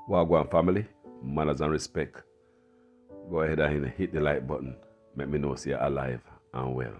Wagwan family, manners and respect. Go ahead and hit the like button. Let me know say you're alive and well.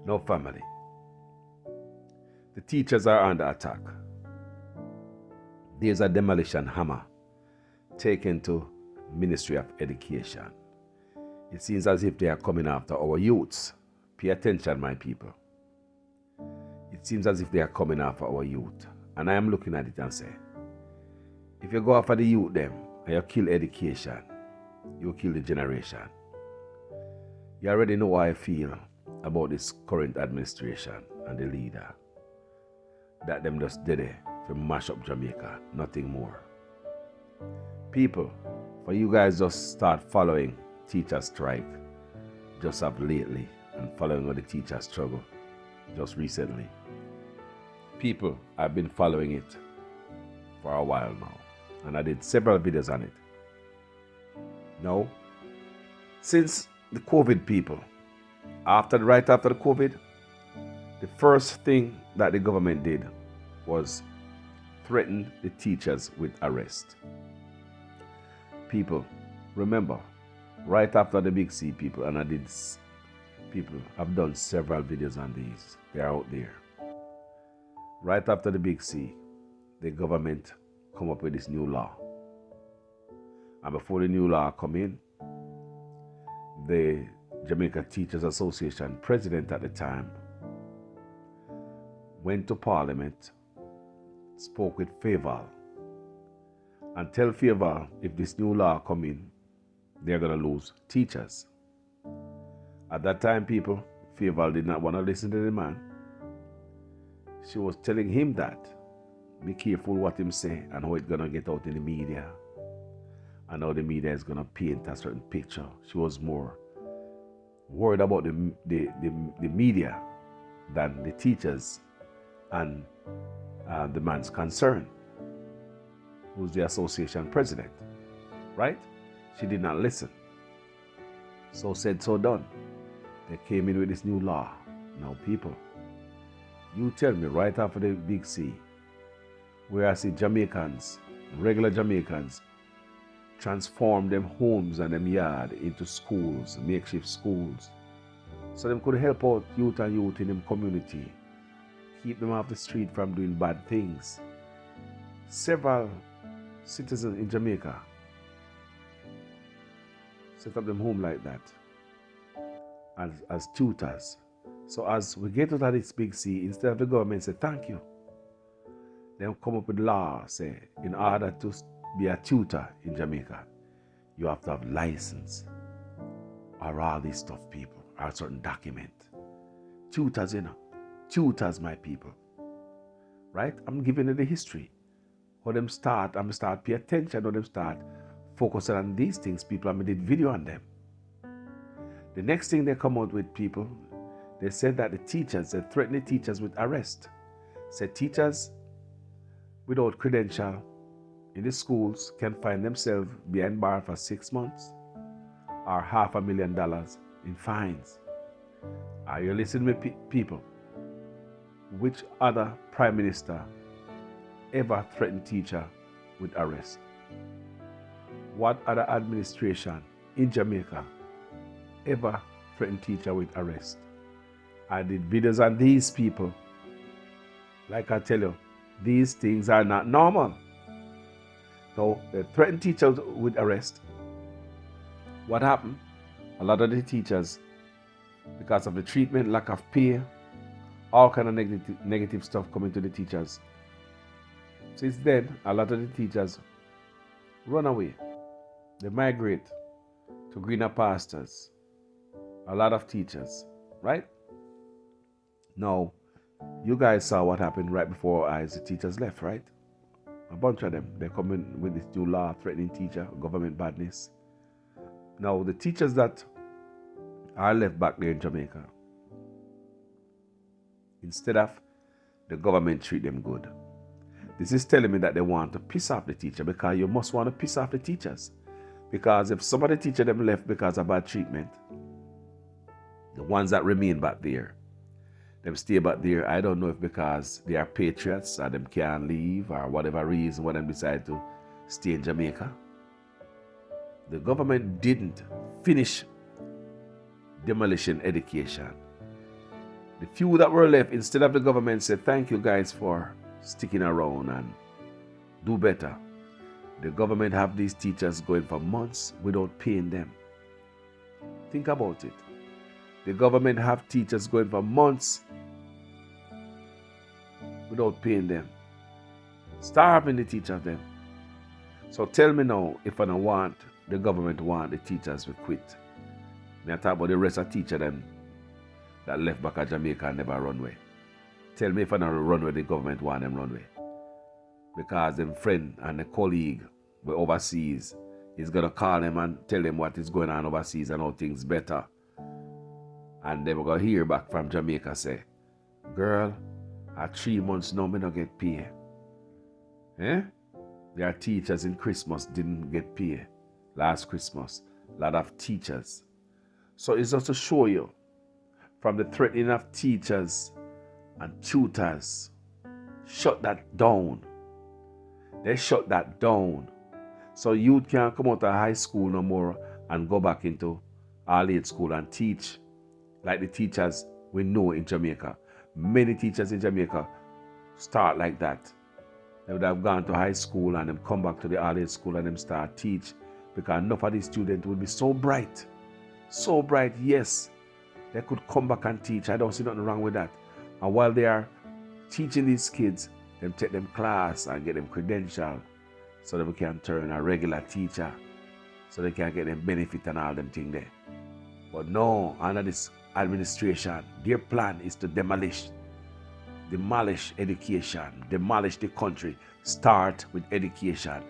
No family. The teachers are under attack. There's a demolition hammer taken to Ministry of Education. It seems as if they are coming after our youths. Pay attention, my people. It seems as if they are coming after our youth. And I am looking at it and say, if you go after the youth them and you kill education, you kill the generation. You already know how I feel about this current administration and the leader. That them just did it to mash up Jamaica, nothing more. People, for you guys just start following teacher strike just of lately and following on the teacher struggle just recently. People, I've been following it for a while now, and I did several videos on it. Now, since the COVID people, right after the COVID, the first thing that the government did was threaten the teachers with arrest. People, remember, right after the Big C people, and I've done several videos on these. They're out there. Right after the Big C, the government come up with this new law. And before the new law come in, the Jamaica Teachers Association president at the time went to Parliament, spoke with Faval, and tell Faval if this new law come in, they're going to lose teachers. At that time, people, Faval did not want to listen to the man. She was telling him that, be careful what him say and how it's going to get out in the media and how the media is going to paint a certain picture. She was more worried about the media than the teachers and the man's concern, who's the association president, right? She did not listen. So said, so done. They came in with this new law. Now, people, you tell me right after the Big C, where I see Jamaicans, regular Jamaicans, transform them homes and them yard into schools, makeshift schools, so them could help out youth and youth in them community, keep them off the street from doing bad things. Several citizens in Jamaica set up them home like that as tutors. So as we get out of this Big C, instead of the government say thank you, they come up with law, say in order to be a tutor in Jamaica, you have to have license or all this stuff, people, or a certain document. Tutors, tutors, my people, right? I'm giving you the history. How them start, I'm start pay attention, how them start focusing on these things, people. I did video on them. The next thing they come out with, people, they said that they threatened the teachers with arrest. Said teachers without credential in the schools can find themselves behind bars for 6 months or $500,000 in fines. Are you listening to me, people? Which other prime minister ever threatened teacher with arrest? What other administration in Jamaica ever threatened teacher with arrest? I did videos on these people. Like I tell you, these things are not normal. So they threatened teachers with arrest. What happened? A lot of the teachers, because of the treatment, lack of pay, all kind of negative stuff coming to the teachers. Since then, a lot of the teachers run away. They migrate to greener pastures. A lot of teachers, right? Now, you guys saw what happened right before our eyes. The teachers left, right? A bunch of them. They're coming with this new law threatening teacher, government badness. Now, the teachers that are left back there in Jamaica, instead of the government treat them good, this is telling me that they want to piss off the teacher, because you must want to piss off the teachers. Because if some of the teachers them left because of bad treatment, the ones that remain back there, them stay back there, I don't know if because they are patriots or them can't leave or whatever reason why them decide to stay in Jamaica. The government didn't finish demolition education. The few that were left, instead of the government said, thank you guys for sticking around and do better. The government have these teachers going for months without paying them. Think about it. The government have teachers going for months without paying them. Starving the teachers them. So tell me now, if I don't want, the government want the teachers to quit. Me I talk about the rest of teachers them that left back at Jamaica and never run away. Tell me if I don't run away, the government want them run away. Because them friend and the colleague were overseas is going to call them and tell them what is going on overseas and how things better. And they were going to hear back from Jamaica say, girl, at 3 months now, me not get paid. Their teachers in Christmas didn't get paid. Last Christmas, a lot of teachers. So it's just to show you, from the threatening of teachers and tutors, shut that down. They shut that down. So youth can't come out of high school no more and go back into all-age school and teach like the teachers we know in Jamaica. Many teachers in Jamaica start like that. They would have gone to high school and then come back to the all-age school and then start teach, because enough of these students would be so bright. So bright, yes. They could come back and teach. I don't see nothing wrong with that. And while they are teaching these kids, them take them class and get them credential so that we can turn a regular teacher, so they can get them benefit and all them things there. But no, under this administration, their plan is to demolish education, demolish the country, start with education.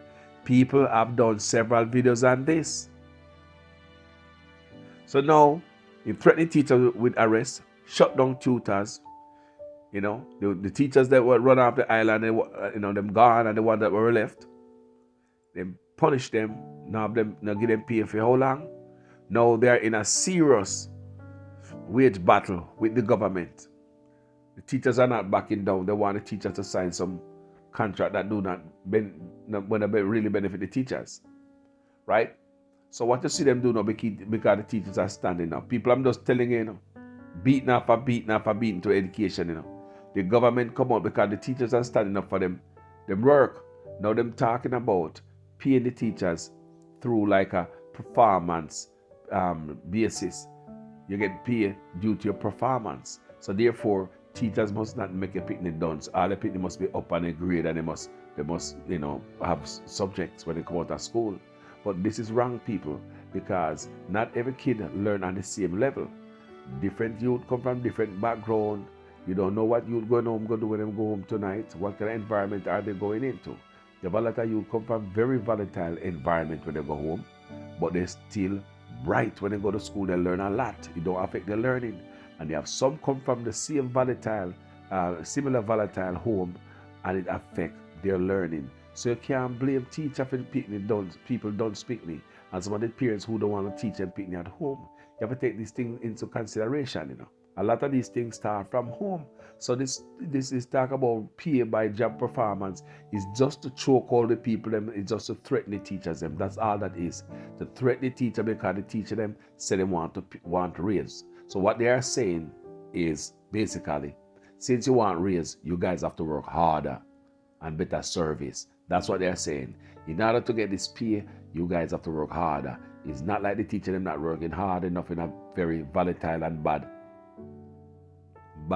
People have done several videos on this. So now, if threatening teachers with arrest, shut down tutors, the teachers that were run off the island, them gone, and the ones that were left, they punish them, now give them pay for how long? Now they are in a serious wage battle with the government. The teachers are not backing down. They want the teachers to sign some contract that do not really benefit the teachers, right? So what you see them do now, because the teachers are standing up. People, I'm just telling you, beating after beating to education, The government come out because the teachers are standing up for them work. Now them talking about paying the teachers through like a performance basis. You get paid due to your performance. So therefore, teachers must not make a picnic dance. All the picnic must be up on a grade, and they must have subjects when they come out of school. But this is wrong, people, because not every kid learn on the same level. Different youth come from different background. You don't know what youth going to do when they go home tonight. What kind of environment are they going into? You have a lot of youth come from very volatile environment when they go home, but they're still bright when they go to school. They learn a lot. It don't affect their learning. And you have some come from the same similar volatile home, and it affects their learning. So you can't blame teacher for people don't speak me. And some of the parents who don't want to teach them picnic at home. You have to take these things into consideration, A lot of these things start from home. So this is talk about pay by job performance. Is just to choke all the people them. It's just to threaten the teachers them. That's all that is. To threaten the teacher because the teacher them say they want to raise. So what they are saying is basically, since you want raise, you guys have to work harder and better service. That's what they're saying. In order to get this pay, you guys have to work harder. It's not like the teacher them not working hard enough in a very volatile and bad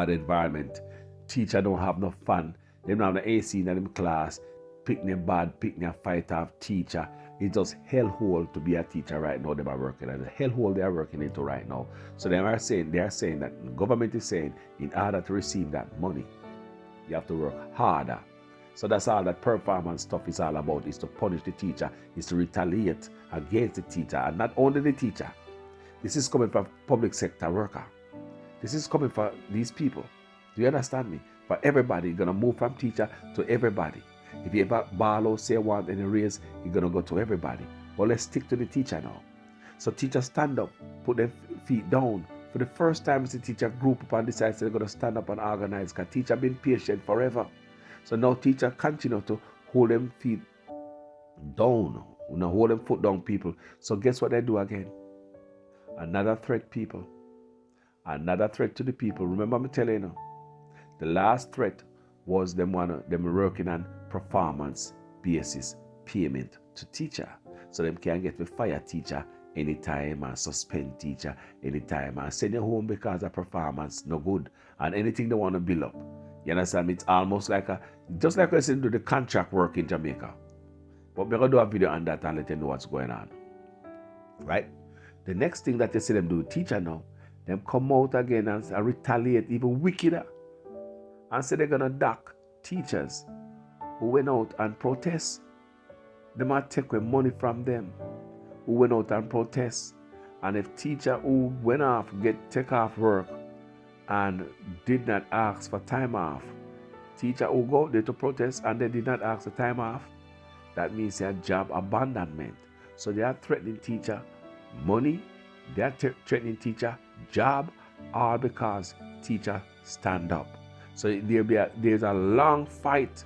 environment. Teacher don't have no fun. They don't have the AC in them class. Picking bad, picking a fight off teacher. It's just hellhole to be a teacher right now. They are working at the hellhole they are working into right now. So they are saying that the government is saying, in order to receive that money, you have to work harder. So that's all that performance stuff is all about, is to punish the teacher, is to retaliate against the teacher. And not only the teacher. This is coming from public sector worker. This is coming for these people. Do you understand me? For everybody, you're going to move from teacher to everybody. If you ever borrow, say want any raise, you're going to go to everybody. But let's stick to the teacher now. So teachers stand up, put their feet down. For the first time, the teacher group up and decides they're going to stand up and organize, because teacher been patient forever. So now teacher continue to hold them feet Down. You know, hold them foot down, people. So guess what they do again? Another threat, people. Another threat to the people. Remember me telling you, the last threat was them working on performance basis payment to teacher. So them can get to fire teacher anytime and suspend teacher anytime and send you home because of performance no good and anything they want to build up. You understand? It's almost like just like I said, do the contract work in Jamaica. But we're going to do a video on that and let you know what's going on. Right? The next thing that you see them do, teacher now, them come out again and retaliate even wickeder. And say they're going to dock teachers who went out and protest. They might take away money from them who went out and protest. And if teacher who went off take off work and did not ask for time off, teacher who go out there to protest and they did not ask for time off, that means their job abandonment. So they are threatening teacher money, they are threatening teacher job, all because teacher stand up. So there's a long fight,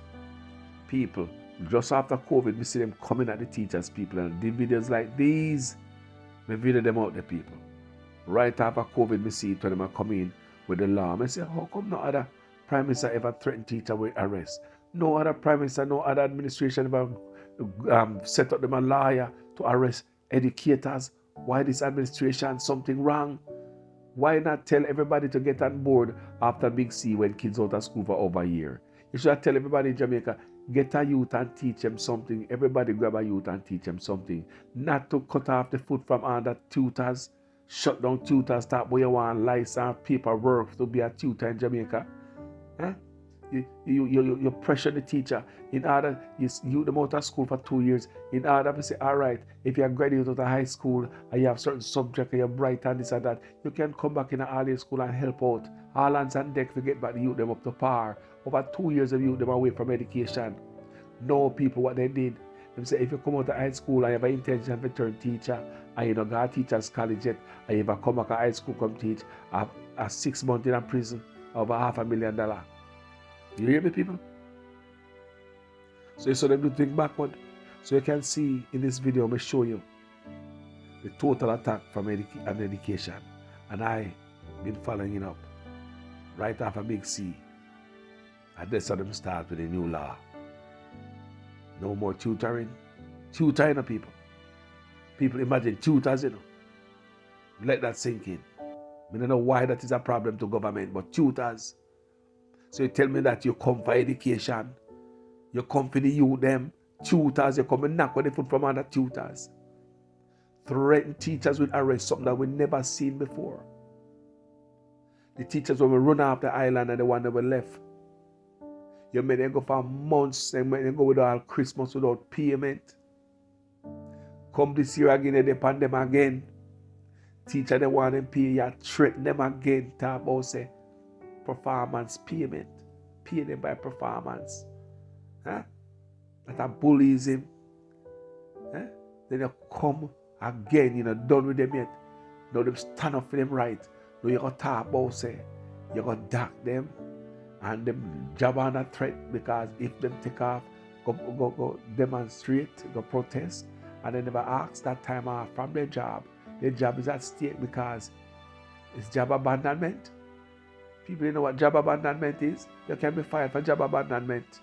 people. Just after COVID, we see them coming at the teachers, people, and the videos like these, we video them out the people. Right after COVID, we see it when them are coming with the law. I say, how come no other prime minister ever threatened teacher with arrest? No other prime minister, no other administration ever set up them a lawyer to arrest educators. Why this administration? Something wrong? Why not tell everybody to get on board after Big C when kids out of school for over a year? You should tell everybody in Jamaica, get a youth and teach them something. Everybody grab a youth and teach them something. Not to cut off the foot from other tutors, shut down tutors, start where you want license, paperwork to be a tutor in Jamaica. Eh? You pressure the teacher in order, you them out of school for 2 years, in order to say, all right, if you are graduate out of high school and you have certain subject and you're bright and this and that, you can come back in an early school and help out. All hands on deck to get back the youth them up to par. Over 2 years of youth them away from education. Know people what they did. They say if you come out of high school and you have an intention to turn teacher and you don't go to teacher's college yet and you ever come back to high school come teach, a 6 months in a prison, over $500,000. You hear me, people? So you saw them do think backward. So you can see in this video, I'm going to show you the total attack from education. And I've been following it up right after Big C. And that's how them start with a new law. No more tutoring. Tutoring people. People imagine tutors, you know. Let that sink in. I don't know why that is a problem to government, but tutors. So you tell me that you come for education, you come for the youth them, tutors, you come and knock on the foot from other tutors. Threaten teachers with arrest, something that we never seen before. The teachers when we run off the island and the one that were left. You made them go for months, and made them go without Christmas without payment. Come this year again, they depend them again. Teacher they want them pay, you threaten them again, talk about say performance payment. Pay them by performance. Huh? That bullies him. Huh? Then you come again, you know, done with them yet. Now them stand up for them right. Now you got to talk about say, you got to dock them and them job on a threat because if them take off, go demonstrate, go protest, and they never ask that time off from their job. Their job is at stake because it's job abandonment. People don't know what job abandonment is. You can be fired for job abandonment.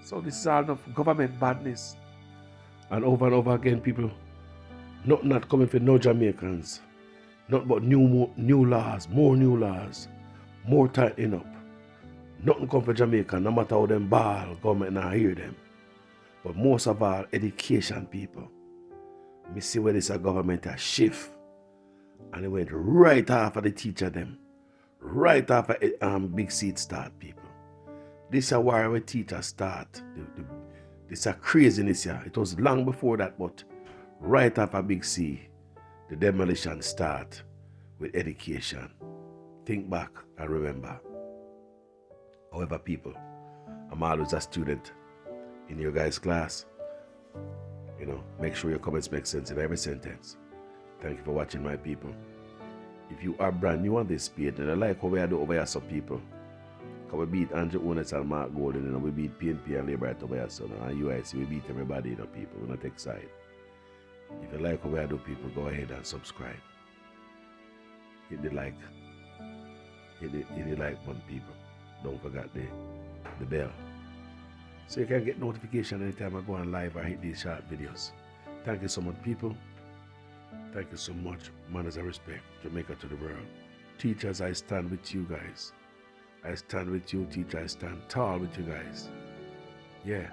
So this is all of government badness. And over again, people, not coming for no Jamaicans. Not but new laws, more new laws, more tightening up. Nothing come for Jamaica, no matter how them ball, government not hear them. But most of all, education people. Me see where this government a shift. And it went right after the teacher them. Right after Big Seed start, people. This is where our teachers start. This is a craziness here. It was long before that, but right after Big C, the demolition start with education. Think back and remember. However, people, I'm always a student in your guys' class. You know, make sure your comments make sense in every sentence. Thank you for watching, my people. If you are brand new on this page and I like what we do over here, some people, We beat Andrew Ones and Mark Golden, and we beat PNP and Labour at Obayason and UIC. We beat everybody, people. We don't take side. If you like what we do, people, go ahead and subscribe. Hit the like. Hit the like button, people. Don't forget the bell. So you can get notification anytime I go on live or hit these short videos. Thank you so much, people. Thank you so much. Manners and respect. Jamaica to the world. Teachers, I stand with you guys. I stand with you, teacher. I stand tall with you guys. Yeah.